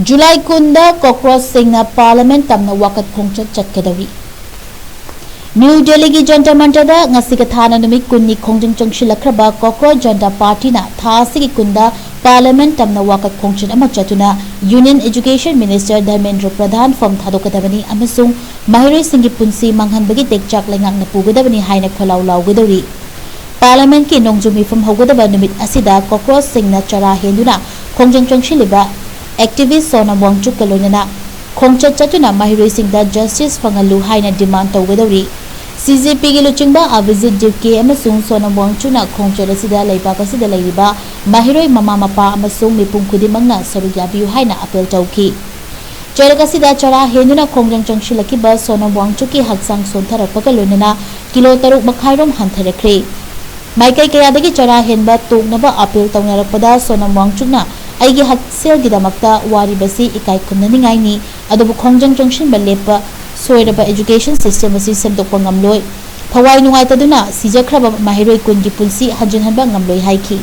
July Kunda Cockroach Singna Parliament Tamna Wakat Khongchat Chatkadouri. New Delhi ki Jantar Mantarda ngasi ka thana numit kunni khongjang changsilakraba Cockroach Jantar Party na thasi ki kunda Parliament Tamna Wakat Khongchat ama chatuna Union Education Minister Dharmendra Pradhan form thadokadabani amasung mahiroi singi punsi manghanbagi tekchak lengak na pugadabani haina kholaw lawgadori. Parliament ki nongjumi from hogadaba numit asida Cockroach Singna chara henduna khongjang changshiliba activist Sonam Wangchuk kalonana Khongchat chatuna mahiroi singda justice fangalu haina demand tawgadori. CJP ki luchingba a visit dipke amasung Sonam Wangchukna Khongchat asida leibak asida leiba mahiroi mama mapa amasung mipung khudimangna saruk yabiu haina appeal tawki. Charak asida chara henduna khongjang changsilakiba Sonam Wangchuk ki haksang sontharakpa kalonana kilo 3 makhairom hantharakre. Maikai kayadagi chara henba tuknaba appeal tawnarakpada Sonam Wangchukna aigi haksel gidamakta waribasi ikai khumnaningai ni adubu khongjang changsinba lepa soiraba education system asi semdokpa ngamloi thawai nungai taduna sijakraba mahiroi kungi punsi hanjinhanba ngamloi haiki.